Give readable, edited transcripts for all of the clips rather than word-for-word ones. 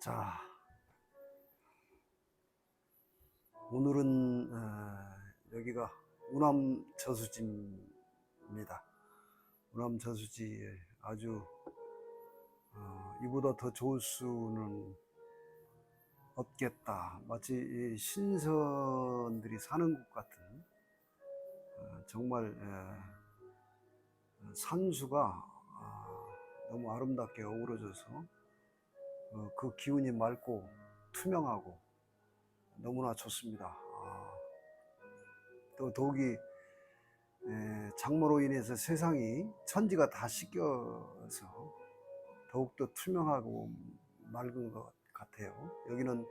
자, 오늘은 여기가 우남 저수지입니다. 우남 저수지에 아주 이보다 더 좋을 수는 없겠다. 마치 신선들이 사는 곳 같은 정말 산수가 너무 아름답게 어우러져서 그 기운이 맑고 투명하고 너무나 좋습니다. 또 더욱이 장마로 인해서 세상이 천지가 다 씻겨서 더욱더 투명하고 맑은 것 같아요. 여기는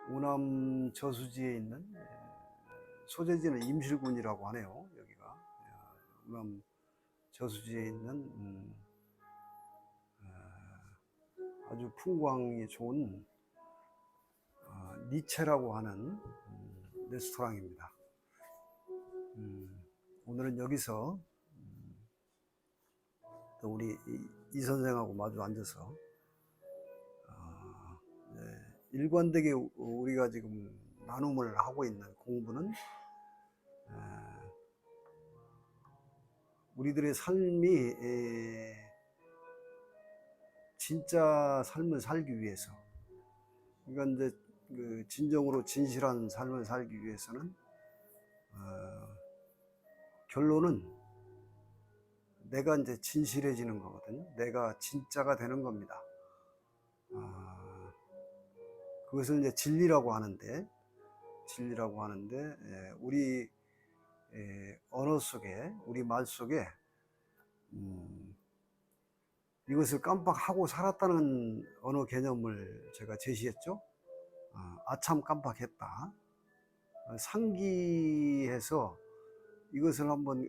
우남 저수지에 있는 소재지는 임실군이라고 하네요. 여기가 우남 저수지에 있는 아주 풍광이 좋은 니체라고 하는 레스토랑입니다. 오늘은 여기서 또 우리 이 선생하고 마주 앉아서 일관되게 우리가 지금 나눔을 하고 있는 공부는 우리들의 삶이 진짜 삶을 살기 위해서, 그러니까 이제 진정으로 진실한 삶을 살기 위해서는 결론은 내가 이제 진실해지는 거거든요. 내가 진짜가 되는 겁니다. 그것을 이제 진리라고 하는데 우리 언어 속에, 우리 말 속에 이것을 깜빡하고 살았다는 언어 개념을 제가 제시했죠. 아참 깜빡했다. 상기해서 이것을 한번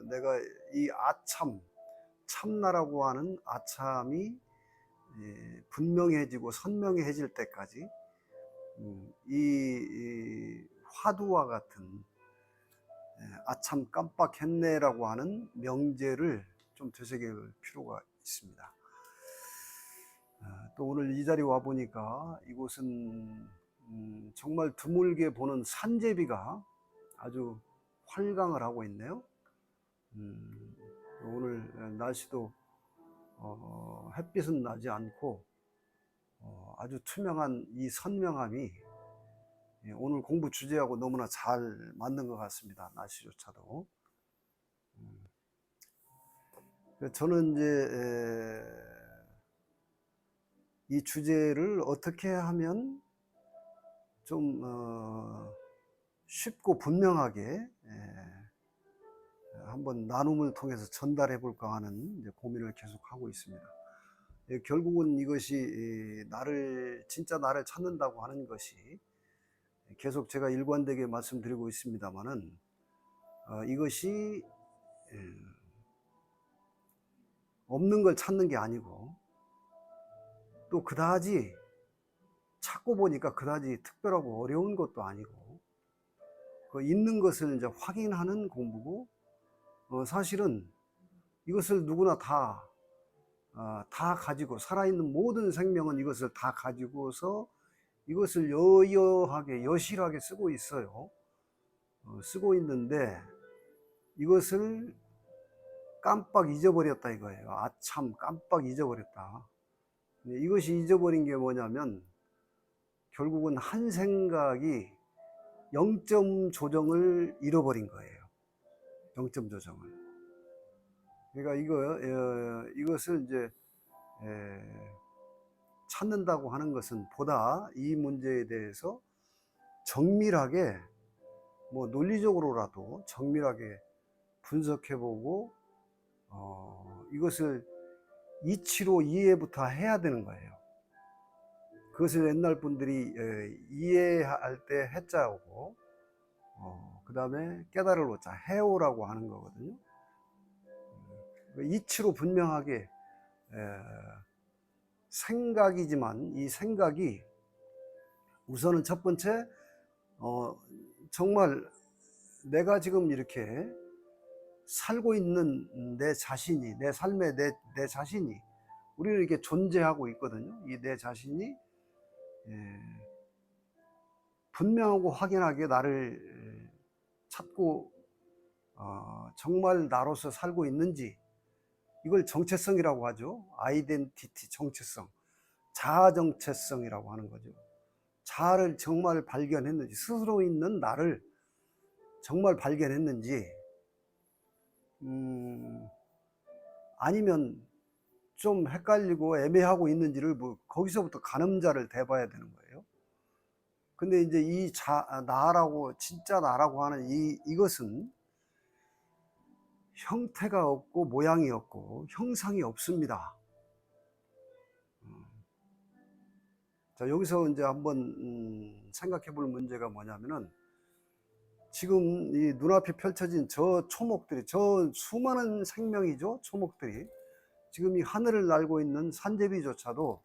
내가 이 아참, 참나라고 하는 아참이 분명해지고 선명해질 때까지 이 화두와 같은 아참 깜빡했네라고 하는 명제를 좀 되새길 필요가 있습니다. 또 오늘 이 자리에 와 보니까 이곳은 정말 드물게 보는 산제비가 아주 활강을 하고 있네요. 오늘 날씨도 햇빛은 나지 않고 아주 투명한 이 선명함이 오늘 공부 주제하고 너무나 잘 맞는 것 같습니다. 날씨조차도. 저는 이제 이 주제를 어떻게 하면 좀 쉽고 분명하게 한번 나눔을 통해서 전달해 볼까 하는 이제 고민을 계속 하고 있습니다. 결국은 이것이 진짜 나를 찾는다고 하는 것이 계속 제가 일관되게 말씀드리고 있습니다만은 이것이 없는 걸 찾는 게 아니고 또 그다지 찾고 보니까 그다지 특별하고 어려운 것도 아니고 그 있는 것을 이제 확인하는 공부고 사실은 이것을 누구나 다 가지고, 살아있는 모든 생명은 이것을 다 가지고서 이것을 여여하게 여실하게 쓰고 있어요. 쓰고 있는데 이것을 깜빡 잊어버렸다 이거예요. 아참 깜빡 잊어버렸다. 이것이 잊어버린 게 뭐냐면 결국은 한 생각이 0점 조정을 잃어버린 거예요. 0점 조정을. 그러니까 이것을 이제 찾는다고 하는 것은 보다 이 문제에 대해서 정밀하게, 뭐 논리적으로라도 정밀하게 분석해보고 이것을 이치로 이해부터 해야 되는 거예요. 그것을 옛날 분들이 이해할 때 해자오고 그 다음에 깨달을 오자 해오라고 하는 거거든요. 이치로 분명하게 생각이지만 이 생각이 우선은 첫 번째 정말 내가 지금 이렇게 살고 있는 내 자신이, 내 삶의 내 자신이 우리는 이렇게 존재하고 있거든요. 이 내 자신이 분명하고 확연하게 나를 찾고 정말 나로서 살고 있는지, 이걸 정체성이라고 하죠. 아이덴티티, 정체성, 자아 정체성이라고 하는 거죠. 자아를 정말 발견했는지, 스스로 있는 나를 정말 발견했는지, 아니면 좀 헷갈리고 애매하고 있는지를 거기서부터 가늠자를 대봐야 되는 거예요. 근데 이제 이 나라고, 진짜 나라고 하는 이것은 형태가 없고 모양이 없고 형상이 없습니다. 자, 여기서 이제 한번 생각해 볼 문제가 뭐냐면은, 지금 이 눈앞에 펼쳐진 저 초목들이, 저 수많은 생명이죠, 초목들이, 지금 이 하늘을 날고 있는 산제비조차도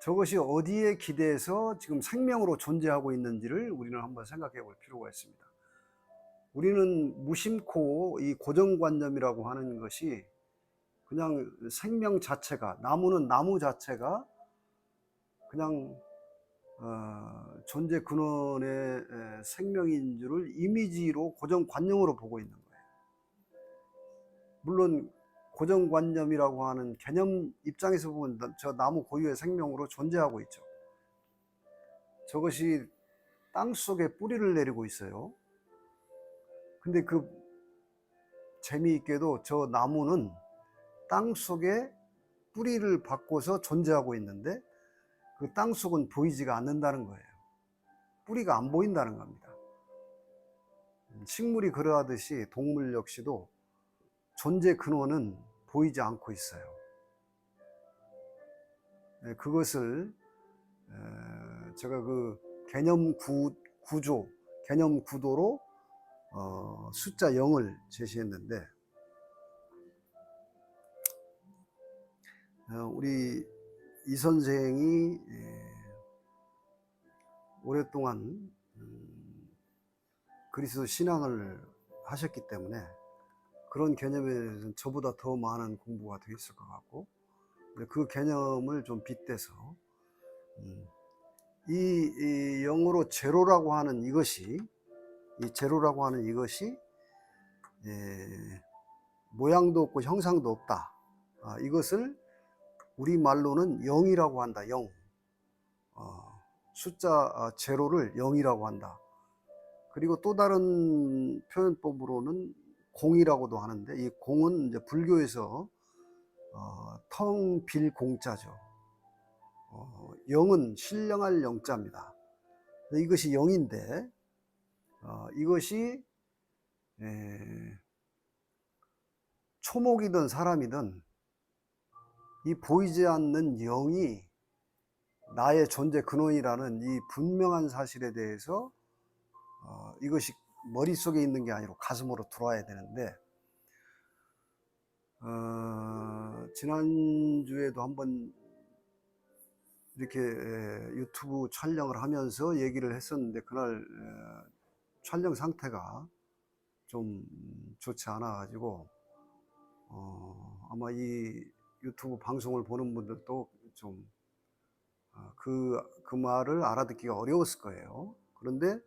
저것이 어디에 기대서 지금 생명으로 존재하고 있는지를 우리는 한번 생각해 볼 필요가 있습니다. 우리는 무심코 이 고정관념이라고 하는 것이, 그냥 생명 자체가, 나무는 나무 자체가 그냥 존재 근원의 생명인 줄을 이미지로, 고정관념으로 보고 있는 거예요. 물론 고정관념이라고 하는 개념 입장에서 보면 저 나무 고유의 생명으로 존재하고 있죠. 저것이 땅 속에 뿌리를 내리고 있어요. 근데 그 재미있게도 저 나무는 땅 속에 뿌리를 받고서 존재하고 있는데, 그 땅 속은 보이지가 않는다는 거예요. 뿌리가 안 보인다는 겁니다. 식물이 그러하듯이 동물 역시도 존재 근원은 보이지 않고 있어요. 그것을 제가 그 개념 구조, 개념 구도로 숫자 0을 제시했는데, 우리 이 선생이 오랫동안 그리스도 신앙을 하셨기 때문에 그런 개념에 대해서는 저보다 더 많은 공부가 되어 있을 것 같고, 그 개념을 좀 빗대서 이 영어로 제로라고 하는 이것이, 이 제로라고 하는 이것이 모양도 없고 형상도 없다, 이것을 우리말로는 0이라고 한다. 0. 숫자 제로를 0이라고 한다. 그리고 또 다른 표현법으로는 공이라고도 하는데, 이 공은 이제 불교에서 텅 빌 공자죠. 0은 신령할 영자입니다. 이것이 0인데, 이것이 초목이든 사람이든 이 보이지 않는 0이 나의 존재 근원이라는 이 분명한 사실에 대해서 이것이 머릿속에 있는 게 아니라 가슴으로 들어와야 되는데, 지난주에도 한번 이렇게 유튜브 촬영을 하면서 얘기를 했었는데, 그날 촬영 상태가 좀 좋지 않아 가지고 아마 이 유튜브 방송을 보는 분들도 좀 그 말을 알아듣기가 어려웠을 거예요. 그런데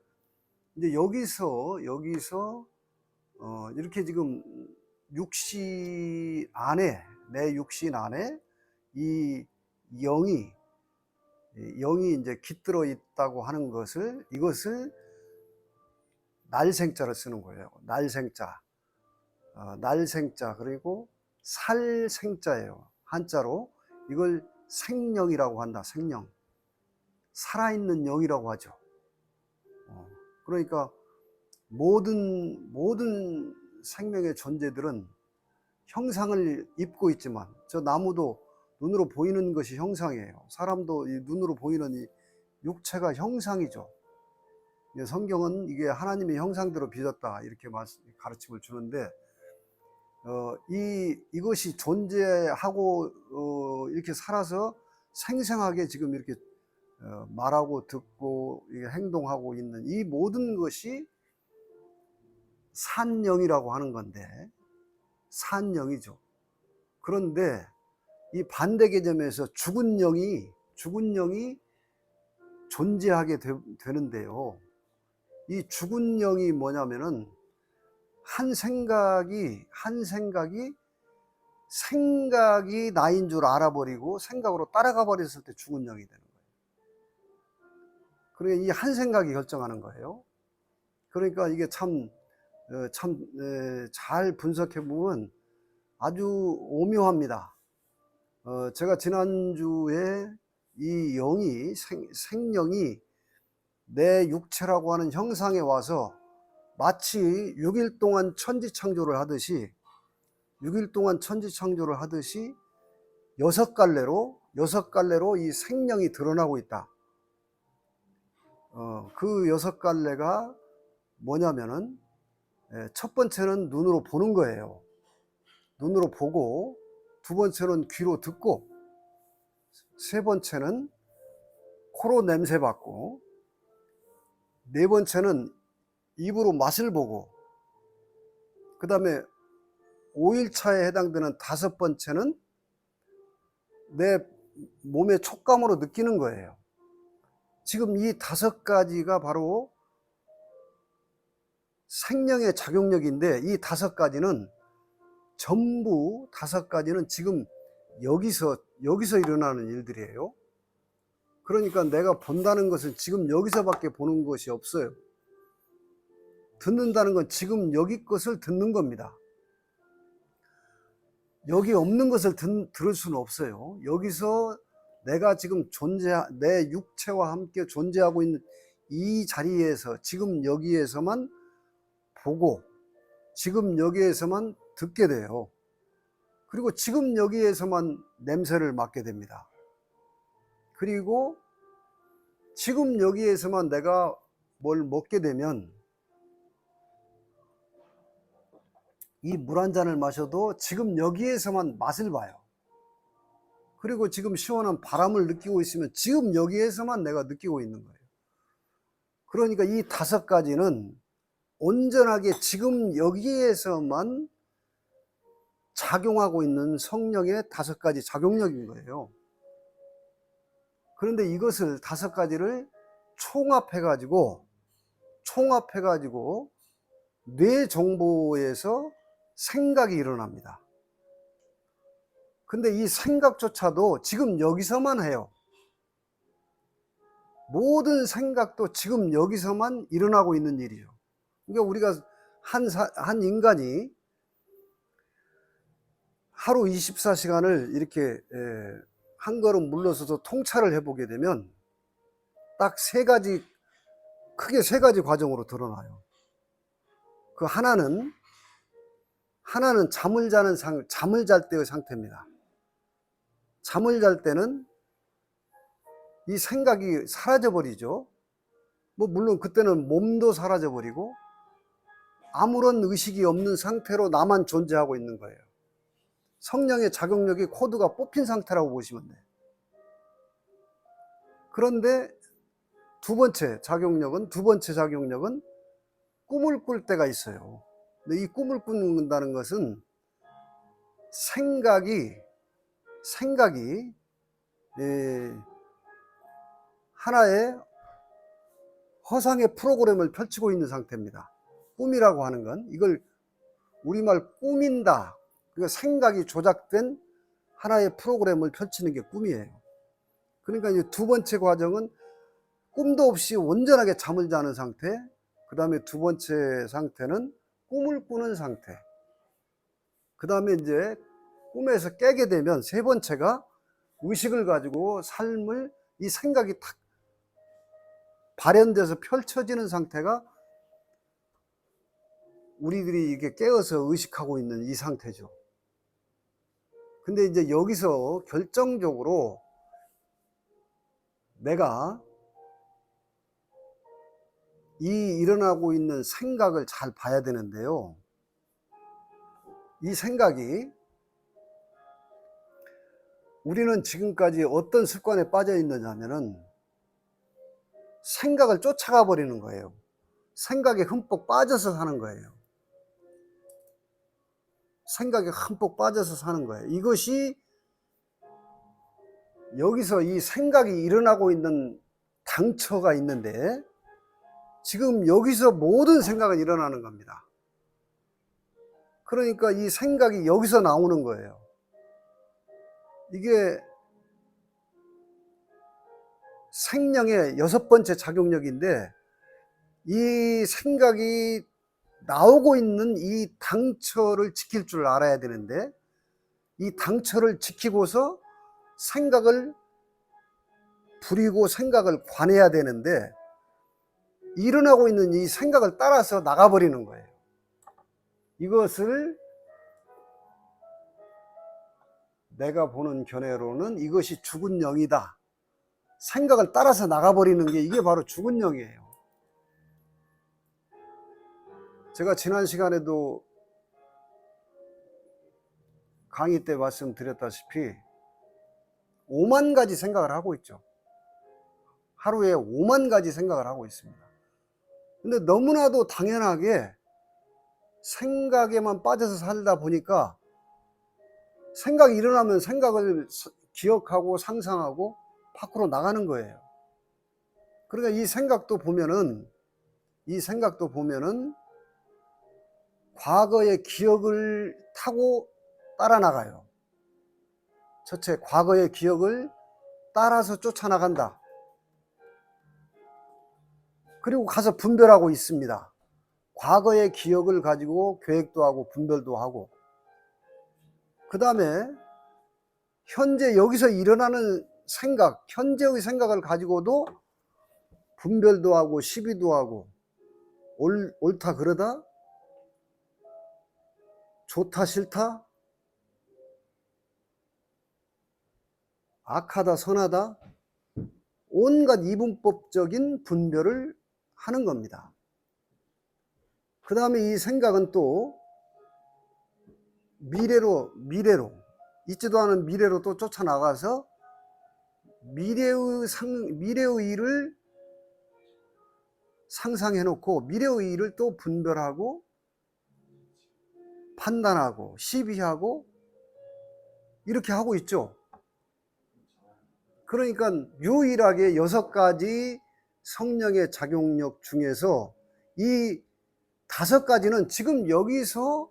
이제 여기서 이렇게 지금 육신 안에, 내 육신 안에 이 영이 이제 깃들어 있다고 하는 것을, 이것을 날생자를 쓰는 거예요. 날생자, 날생자, 그리고 살생자예요. 한자로 이걸 생령이라고 한다. 생령, 살아있는 영이라고 하죠. 그러니까 모든 생명의 존재들은 형상을 입고 있지만, 저 나무도 눈으로 보이는 것이 형상이에요. 사람도 이 눈으로 보이는 이 육체가 형상이죠. 성경은 이게 하나님의 형상대로 빚었다, 이렇게 가르침을 주는데, 이것이 존재하고 이렇게 살아서 생생하게 지금 이렇게 말하고 듣고 행동하고 있는 이 모든 것이 산영이라고 하는 건데, 산 영이죠. 그런데 이 반대 개념에서 죽은 영이 존재하게 되는데요. 이 죽은 영이 뭐냐면은 한 생각이 나인 줄 알아버리고 생각으로 따라가 버렸을 때 죽은 영이 되는 거예요. 그러니까 이 한 생각이 결정하는 거예요. 그러니까 이게 참 잘 분석해 보면 아주 오묘합니다. 제가 지난주에 이 영이 생령이 내 육체라고 하는 형상에 와서 마치 6일 동안 천지창조를 하듯이 6갈래로 이 생령이 드러나고 있다. 그 6갈래가 뭐냐면은 첫 번째는 눈으로 보는 거예요. 눈으로 보고, 두 번째는 귀로 듣고, 세 번째는 코로 냄새 맡고, 네 번째는 입으로 맛을 보고, 그 다음에 5일차에 해당되는 다섯 번째는 내 몸의 촉감으로 느끼는 거예요. 지금 이 5가지가 바로 생명의 작용력인데, 이 5가지는 전부 5가지는 지금 여기서 일어나는 일들이에요. 그러니까 내가 본다는 것은 지금 여기서밖에 보는 것이 없어요. 듣는다는 건 지금 여기 것을 듣는 겁니다. 여기 없는 것을 들을 수는 없어요. 여기서 내가 지금 내 육체와 함께 존재하고 있는 이 자리에서, 지금 여기에서만 보고, 지금 여기에서만 듣게 돼요. 그리고 지금 여기에서만 냄새를 맡게 됩니다. 그리고 지금 여기에서만 내가 뭘 먹게 되면, 이 물 한 잔을 마셔도 지금 여기에서만 맛을 봐요. 그리고 지금 시원한 바람을 느끼고 있으면 지금 여기에서만 내가 느끼고 있는 거예요. 그러니까 이 5가지는 온전하게 지금 여기에서만 작용하고 있는 성령의 5가지 작용력인 거예요. 그런데 이것을 5가지를 총합해가지고 뇌 정보에서 생각이 일어납니다. 근데 이 생각조차도 지금 여기서만 해요. 모든 생각도 지금 여기서만 일어나고 있는 일이죠. 그러니까 우리가 한 인간이 하루 24시간을 이렇게 한 걸음 물러서서 통찰을 해보게 되면 딱 크게 세 가지 과정으로 드러나요. 그 하나는 잠을 잘 때의 상태입니다. 잠을 잘 때는 이 생각이 사라져버리죠. 물론 그때는 몸도 사라져버리고 아무런 의식이 없는 상태로 나만 존재하고 있는 거예요. 성령의 작용력이 코드가 뽑힌 상태라고 보시면 돼요. 그런데 두 번째 작용력은 꿈을 꿀 때가 있어요. 근데 이 꿈을 꾼다는 것은 생각이 하나의 허상의 프로그램을 펼치고 있는 상태입니다. 꿈이라고 하는 건 이걸 우리말 꾸민다. 그러니까 생각이 조작된 하나의 프로그램을 펼치는 게 꿈이에요. 그러니까 이제 두 번째 과정은 꿈도 없이 온전하게 잠을 자는 상태, 그 다음에 두 번째 상태는 꿈을 꾸는 상태, 그 다음에 이제 꿈에서 깨게 되면 세 번째가 의식을 가지고 삶을, 이 생각이 탁 발현돼서 펼쳐지는 상태가 우리들이 이게 깨어서 의식하고 있는 이 상태죠. 근데 이제 여기서 결정적으로 내가 이 일어나고 있는 생각을 잘 봐야 되는데요. 이 생각이, 우리는 지금까지 어떤 습관에 빠져 있느냐면은 생각을 쫓아가 버리는 거예요. 생각에 흠뻑 빠져서 사는 거예요. 생각에 흠뻑 빠져서 사는 거예요. 이것이 여기서 이 생각이 일어나고 있는 당처가 있는데 지금 여기서 모든 생각은 일어나는 겁니다. 그러니까 이 생각이 여기서 나오는 거예요. 이게 생명의 6번째 작용력인데 이 생각이 나오고 있는 이 당처를 지킬 줄 알아야 되는데 이 당처를 지키고서 생각을 부리고 생각을 관해야 되는데 일어나고 있는 이 생각을 따라서 나가버리는 거예요. 이것을 내가 보는 견해로는 이것이 죽은 영이다. 생각을 따라서 나가버리는 게 이게 바로 죽은 영이에요. 제가 지난 시간에도 강의 때 말씀드렸다시피 5만 가지 생각을 하고 있죠. 하루에 5만 가지 생각을 하고 있습니다. 근데 너무나도 당연하게 생각에만 빠져서 살다 보니까 생각이 일어나면 생각을 기억하고 상상하고 밖으로 나가는 거예요. 그러니까 이 생각도 보면은 과거의 기억을 타고 따라 나가요. 첫째, 과거의 기억을 따라서 쫓아나간다. 그리고 가서 분별하고 있습니다. 과거의 기억을 가지고 계획도 하고 분별도 하고, 그 다음에 현재 여기서 일어나는 생각, 현재의 생각을 가지고도 분별도 하고 시비도 하고, 옳다 그러다, 좋다 싫다, 악하다 선하다, 온갖 이분법적인 분별을 하는 겁니다. 그 다음에 이 생각은 또 미래로 있지도 않은 미래로 또 쫓아나가서 미래의 일을 상상해 놓고 미래의 일을 또 분별하고 판단하고 시비하고 이렇게 하고 있죠. 그러니까 유일하게 6가지 성령의 작용력 중에서 이 5가지는 지금 여기서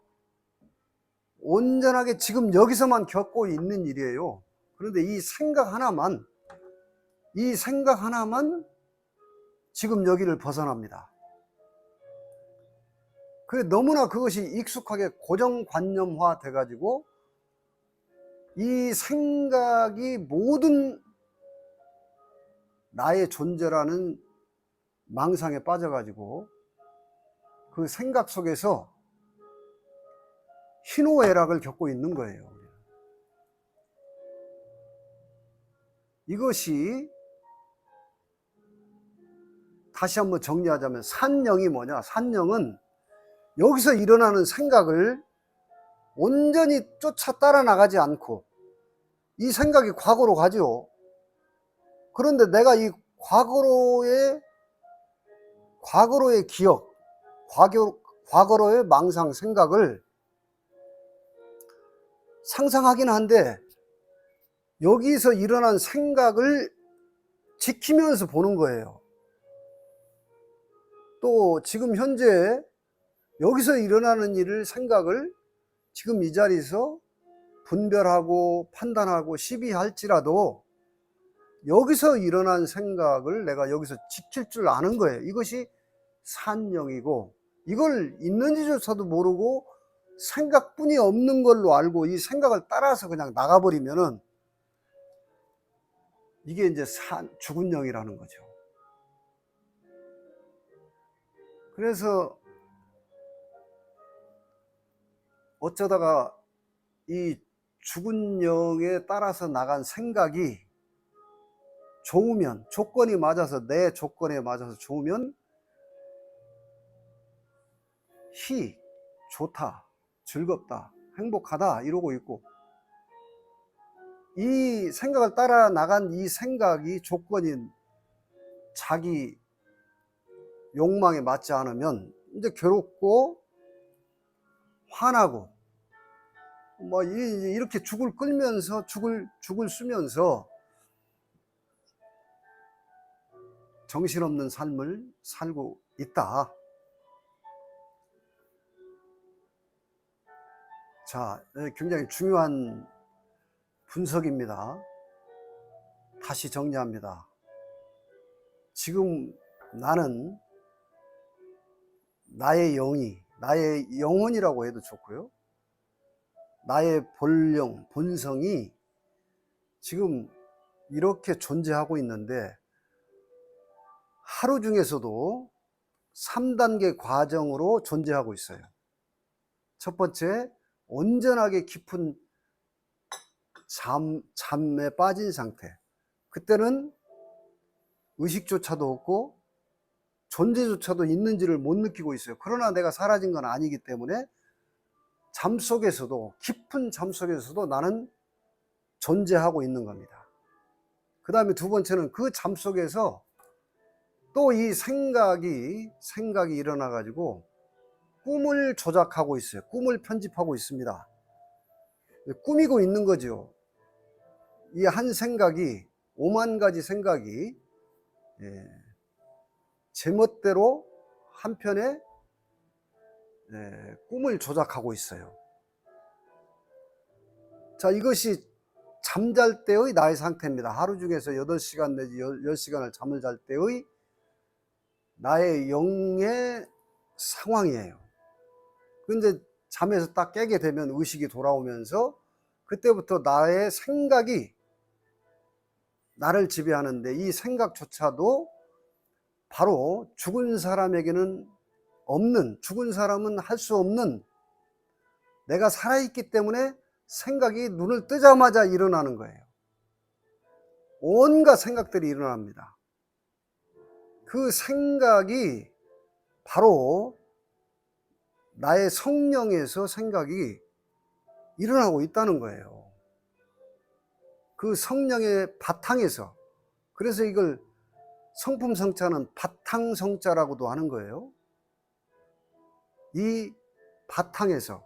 온전하게 지금 여기서만 겪고 있는 일이에요. 그런데 이 생각 하나만 지금 여기를 벗어납니다. 그래 너무나 그것이 익숙하게 고정관념화 돼가지고 이 생각이 모든 나의 존재라는 망상에 빠져가지고 그 생각 속에서 희노애락을 겪고 있는 거예요. 이것이 다시 한번 정리하자면 산영이 뭐냐? 산영은 여기서 일어나는 생각을 온전히 쫓아 따라 나가지 않고 이 생각이 과거로 가죠. 그런데 내가 이 과거로의 기억, 과거로의 망상 생각을 상상하긴 한데 여기서 일어난 생각을 지키면서 보는 거예요. 또 지금 현재 여기서 일어나는 일을 생각을 지금 이 자리에서 분별하고 판단하고 시비할지라도 여기서 일어난 생각을 내가 여기서 지킬 줄 아는 거예요. 이것이 산영이고 이걸 있는지조차도 모르고 생각뿐이 없는 걸로 알고 이 생각을 따라서 그냥 나가버리면은 이게 이제 죽은 영이라는 거죠. 그래서 어쩌다가 이 죽은 영에 따라서 나간 생각이 좋으면, 조건이 맞아서, 내 조건에 맞아서 좋으면 좋다, 즐겁다, 행복하다 이러고 있고, 이 생각을 따라 나간 이 생각이 조건인 자기 욕망에 맞지 않으면 이제 괴롭고 화나고 뭐 이렇게 죽을 끌면서 죽을 쓰면서 정신없는 삶을 살고 있다. 자, 굉장히 중요한 분석입니다. 다시 정리합니다. 지금 나는 나의 영이, 나의 영혼이라고 해도 좋고요. 나의 본령, 본성이 지금 이렇게 존재하고 있는데 하루 중에서도 3단계 과정으로 존재하고 있어요. 첫 번째, 온전하게 깊은 잠에 빠진 상태. 그때는 의식조차도 없고 존재조차도 있는지를 못 느끼고 있어요. 그러나 내가 사라진 건 아니기 때문에 잠 속에서도, 깊은 잠 속에서도 나는 존재하고 있는 겁니다. 그 다음에 두 번째는 그 잠 속에서 또 이 생각이 일어나 가지고 꿈을 조작하고 있어요. 꿈을 편집하고 있습니다. 꾸미고 있는 거죠. 이 한 생각이, 5만 가지 생각이 제멋대로 한편의 꿈을 조작하고 있어요. 자, 이것이 잠잘 때의 나의 상태입니다. 하루 중에서 8시간 내지 10시간을 잠을 잘 때의 나의 영의 상황이에요. 근데 잠에서 딱 깨게 되면 의식이 돌아오면서 그때부터 나의 생각이 나를 지배하는데, 이 생각조차도 바로 죽은 사람에게는 없는, 죽은 사람은 할 수 없는, 내가 살아있기 때문에 생각이 눈을 뜨자마자 일어나는 거예요. 온갖 생각들이 일어납니다. 그 생각이 바로 나의 성령에서 생각이 일어나고 있다는 거예요. 그 성령의 바탕에서. 그래서 이걸 성품성자는 바탕성자라고도 하는 거예요. 이 바탕에서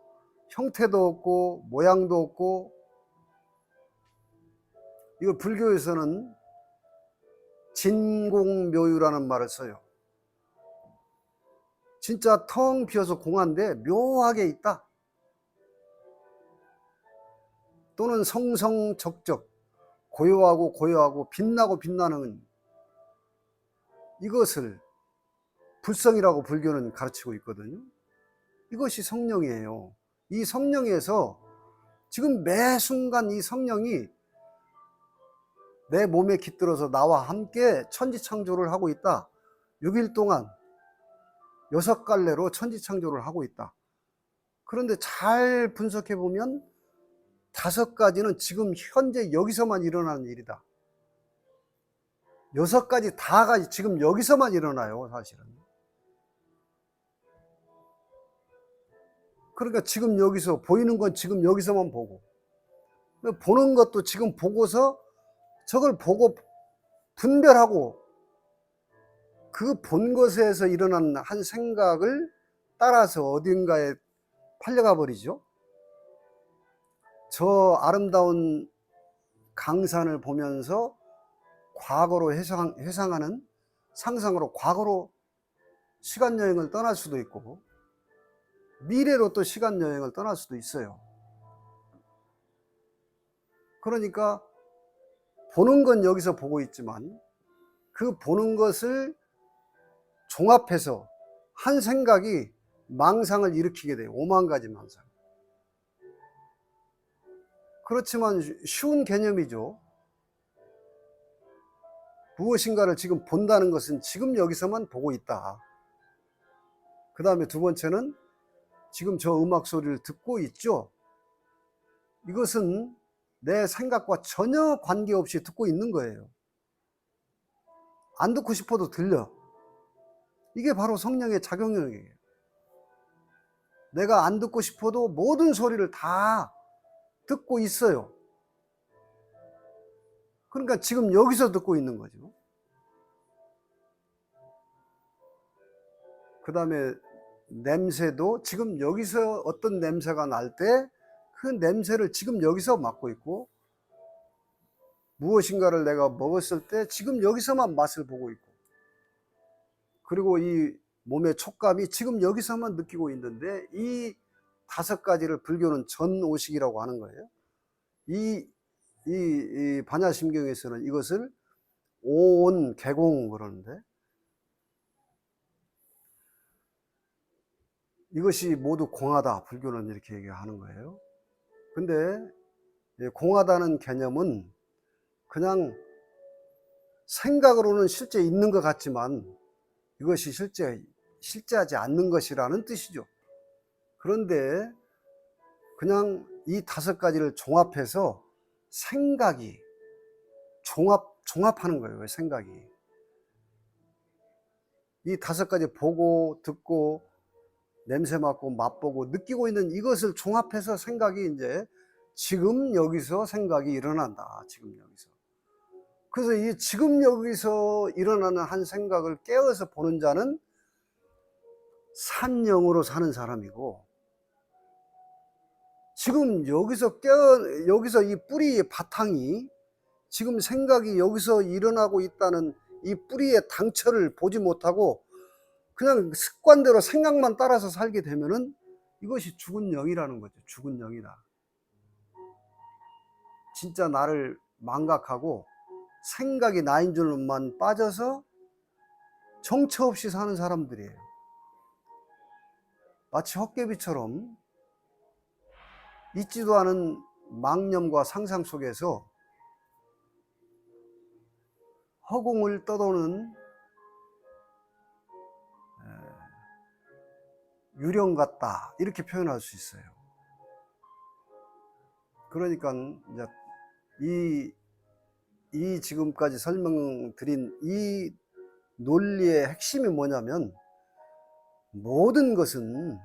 형태도 없고 모양도 없고, 이걸 불교에서는 진공묘유라는 말을 써요. 진짜 텅 비어서 공한데 묘하게 있다. 또는 성성적적, 고요하고 빛나고 빛나는, 이것을 불성이라고 불교는 가르치고 있거든요. 이것이 성령이에요. 이 성령에서 지금 매 순간 이 성령이 내 몸에 깃들어서 나와 함께 천지창조를 하고 있다. 6일 동안 6갈래로 천지창조를 하고 있다. 그런데 잘 분석해 보면 5가지는 지금 현재 여기서만 일어나는 일이다. 6가지 다가 지금 여기서만 일어나요, 사실은. 그러니까 지금 여기서 보이는 건 지금 여기서만 보고, 보는 것도 지금 보고서 저걸 보고 분별하고, 그 본 것에서 일어난 한 생각을 따라서 어딘가에 팔려가 버리죠. 저 아름다운 강산을 보면서 과거로 회상하는 상상으로 과거로 시간여행을 떠날 수도 있고, 미래로 또 시간여행을 떠날 수도 있어요. 그러니까 보는 건 여기서 보고 있지만 그 보는 것을 종합해서 한 생각이 망상을 일으키게 돼요. 5만 가지 망상. 그렇지만 쉬운 개념이죠. 무엇인가를 지금 본다는 것은 지금 여기서만 보고 있다. 그 다음에 두 번째는 지금 저 음악 소리를 듣고 있죠. 이것은 내 생각과 전혀 관계없이 듣고 있는 거예요. 안 듣고 싶어도 들려. 이게 바로 성령의 작용력이에요. 내가 안 듣고 싶어도 모든 소리를 다 듣고 있어요. 그러니까 지금 여기서 듣고 있는 거죠. 그 다음에 냄새도 지금 여기서 어떤 냄새가 날 때 그 냄새를 지금 여기서 맡고 있고, 무엇인가를 내가 먹었을 때 지금 여기서만 맛을 보고 있고, 그리고 이 몸의 촉감이 지금 여기서만 느끼고 있는데, 이 5가지를 불교는 전오식이라고 하는 거예요. 이 반야심경에서는 이것을 오온 개공 그러는데, 이것이 모두 공하다, 불교는 이렇게 얘기하는 거예요. 근데 공하다는 개념은 그냥 생각으로는 실제 있는 것 같지만 이것이 실제하지 않는 것이라는 뜻이죠. 그런데 그냥 이 5가지를 종합해서 생각이 종합하는 거예요. 생각이 이 5가지 보고 듣고 냄새 맡고 맛보고 느끼고 있는 이것을 종합해서 생각이 이제 지금 여기서 생각이 일어난다. 지금 여기서. 그래서 이 지금 여기서 일어나는 한 생각을 깨어서 보는 자는 산영으로 사는 사람이고, 지금 여기서 이 뿌리의 바탕이 지금 생각이 여기서 일어나고 있다는 이 뿌리의 당처를 보지 못하고 그냥 습관대로 생각만 따라서 살게 되면은 이것이 죽은 영이라는 거죠. 죽은 영이다. 진짜 나를 망각하고 생각이 나인 줄만 빠져서 정처 없이 사는 사람들이에요. 마치 헛개비처럼 있지도 않은 망념과 상상 속에서 허공을 떠도는 유령 같다, 이렇게 표현할 수 있어요. 그러니까 이제 이 지금까지 설명드린 이 논리의 핵심이 뭐냐면, 모든 것은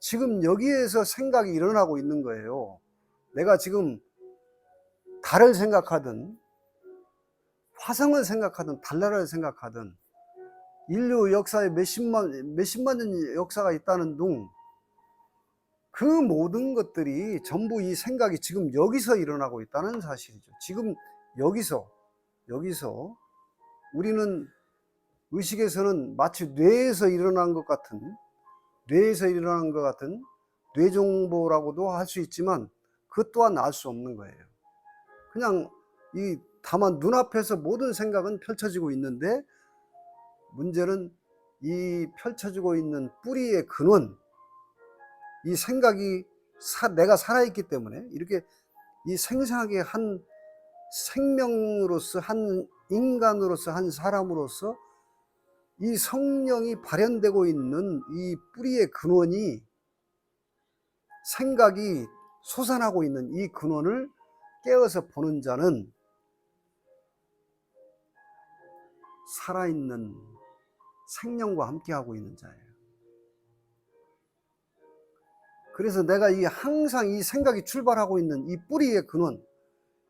지금 여기에서 생각이 일어나고 있는 거예요. 내가 지금 달을 생각하든 화성을 생각하든 달나라를 생각하든 인류 역사에 몇십만 년 역사가 있다는 둥, 그 모든 것들이 전부 이 생각이 지금 여기서 일어나고 있다는 사실이죠. 지금 여기서 우리는 의식에서는 마치 뇌에서 일어난 것 같은 뇌정보라고도 할 수 있지만 그것 또한 알 수 없는 거예요. 그냥 다만 눈앞에서 모든 생각은 펼쳐지고 있는데, 문제는 이 펼쳐지고 있는 뿌리의 근원, 이 생각이 내가 살아있기 때문에 이렇게 이 생생하게 한 생명으로서, 한 인간으로서, 한 사람으로서 이 성령이 발현되고 있는 이 뿌리의 근원이, 생각이 솟아나고 있는 이 근원을 깨어서 보는 자는 살아있는 생명과 함께하고 있는 자예요. 그래서 내가 항상 이 생각이 출발하고 있는 이 뿌리의 근원,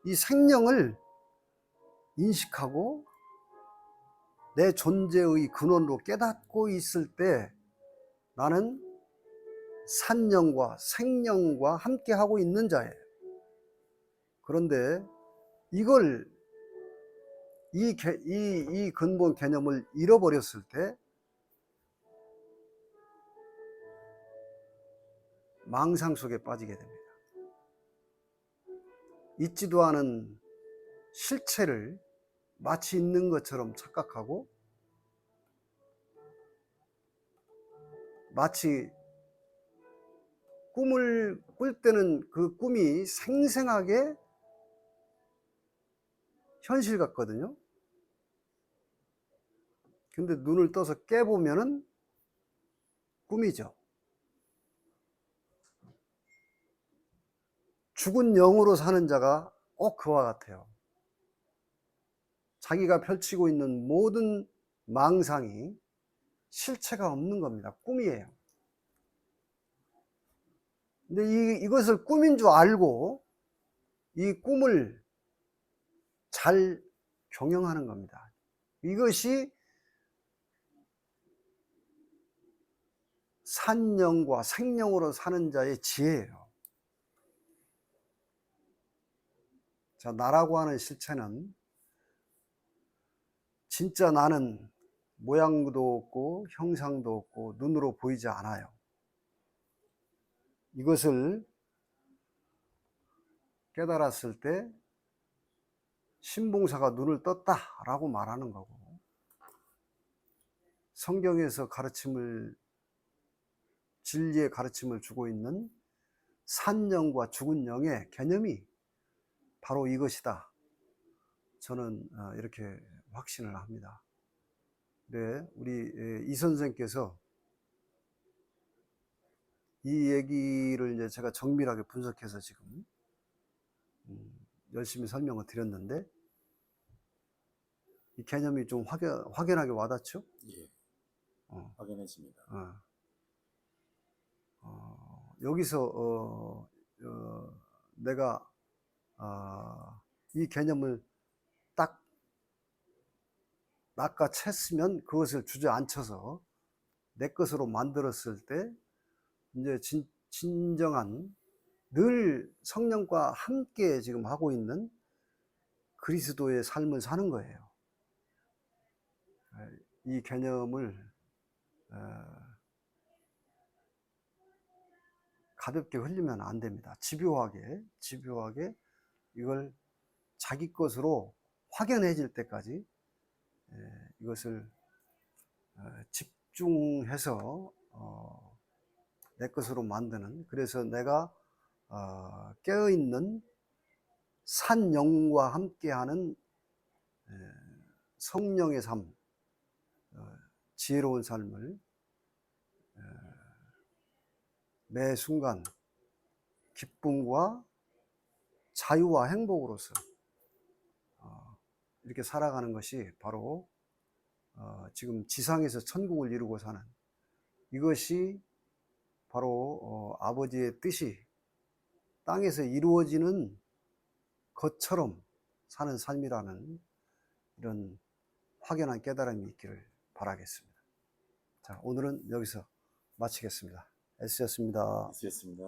이 생명을 인식하고 내 존재의 근원으로 깨닫고 있을 때 나는 산영과 생명과 함께하고 있는 자예요. 그런데 이 근본 개념을 잃어버렸을 때 망상 속에 빠지게 됩니다. 있지도 않은 실체를 마치 있는 것처럼 착각하고, 마치 꿈을 꿀 때는 그 꿈이 생생하게 현실 같거든요. 근데 눈을 떠서 깨보면은 꿈이죠. 죽은 영으로 사는 자가 꼭 그와 같아요. 자기가 펼치고 있는 모든 망상이 실체가 없는 겁니다. 꿈이에요. 근데 이것을 꿈인 줄 알고 이 꿈을 잘 경영하는 겁니다. 이것이 산영과 생명으로 사는 자의 지혜예요. 자, 나라고 하는 실체는 진짜 나는 모양도 없고 형상도 없고 눈으로 보이지 않아요. 이것을 깨달았을 때 신봉사가 눈을 떴다라고 말하는 거고, 성경에서 진리의 가르침을 주고 있는 산 영과 죽은 영의 개념이 바로 이것이다. 저는 이렇게 확신을 합니다. 네, 우리 이 선생께서 이 얘기를 이제 제가 정밀하게 분석해서 지금 열심히 설명을 드렸는데, 이 개념이 좀 확연하게 와닿죠? 예, 확연해집니다. 여기서 내가 이 개념을 딱 낚아챘으면 그것을 주저앉혀서 내 것으로 만들었을 때 이제 진정한 늘 성령과 함께 지금 하고 있는 그리스도의 삶을 사는 거예요. 이 개념을 가볍게 흘리면 안 됩니다. 집요하게 이걸 자기 것으로 확연해질 때까지 이것을 집중해서 내 것으로 만드는, 그래서 내가 깨어있는 산 영과 함께하는 성령의 삶, 지혜로운 삶을 매 순간 기쁨과 자유와 행복으로서 이렇게 살아가는 것이 바로 지금 지상에서 천국을 이루고 사는, 이것이 바로 아버지의 뜻이 땅에서 이루어지는 것처럼 사는 삶이라는 이런 확연한 깨달음이 있기를 바라겠습니다. 자, 오늘은 여기서 마치겠습니다. S였습니다. S였습니다.